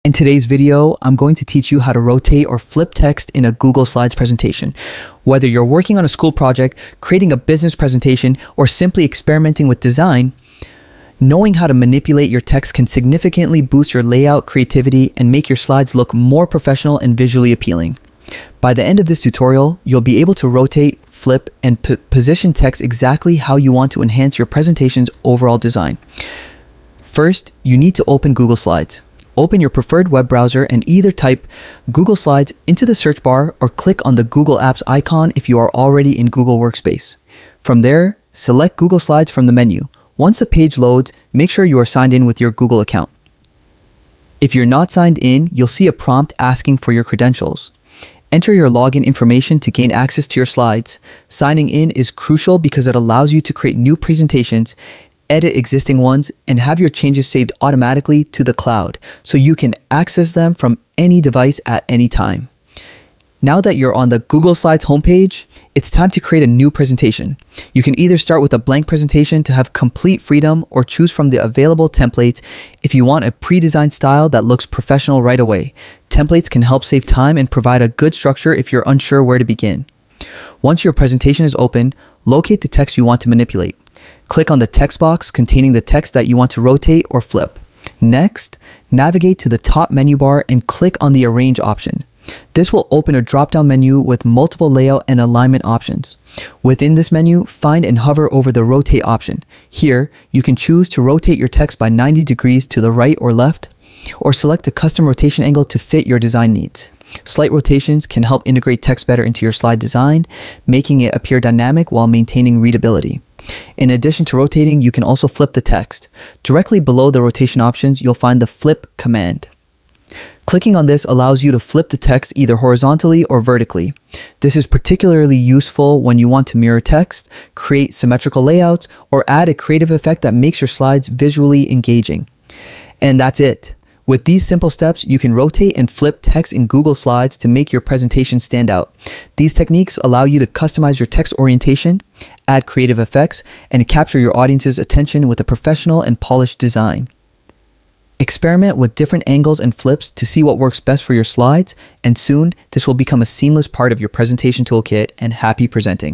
In today's video, I'm going to teach you how to rotate or flip text in a Google Slides presentation. Whether you're working on a school project, creating a business presentation, or simply experimenting with design, knowing how to manipulate your text can significantly boost your layout, creativity, and make your slides look more professional and visually appealing. By the end of this tutorial, you'll be able to rotate, flip, and position text exactly how you want to enhance your presentation's overall design. First, you need to open Google Slides. Open your preferred web browser and either type Google Slides into the search bar or click on the Google Apps icon if you are already in Google Workspace. From there, select Google Slides from the menu. Once the page loads, make sure you are signed in with your Google account. If you're not signed in, you'll see a prompt asking for your credentials. Enter your login information to gain access to your slides. Signing in is crucial because it allows you to create new presentations, edit existing ones, and have your changes saved automatically to the cloud so you can access them from any device at any time. Now that you're on the Google Slides homepage, it's time to create a new presentation. You can either start with a blank presentation to have complete freedom or choose from the available templates if you want a pre-designed style that looks professional right away. Templates can help save time and provide a good structure if you're unsure where to begin. Once your presentation is open, locate the text you want to manipulate. Click on the text box containing the text that you want to rotate or flip. Next, navigate to the top menu bar and click on the Arrange option. This will open a drop-down menu with multiple layout and alignment options. Within this menu, find and hover over the Rotate option. Here, you can choose to rotate your text by 90 degrees to the right or left, or select a custom rotation angle to fit your design needs. Slight rotations can help integrate text better into your slide design, making it appear dynamic while maintaining readability. In addition to rotating, you can also flip the text. Directly below the rotation options, you'll find the Flip command. Clicking on this allows you to flip the text either horizontally or vertically. This is particularly useful when you want to mirror text, create symmetrical layouts, or add a creative effect that makes your slides visually engaging. And that's it. With these simple steps, you can rotate and flip text in Google Slides to make your presentation stand out. These techniques allow you to customize your text orientation, add creative effects, and capture your audience's attention with a professional and polished design. Experiment with different angles and flips to see what works best for your slides, and soon this will become a seamless part of your presentation toolkit. And happy presenting.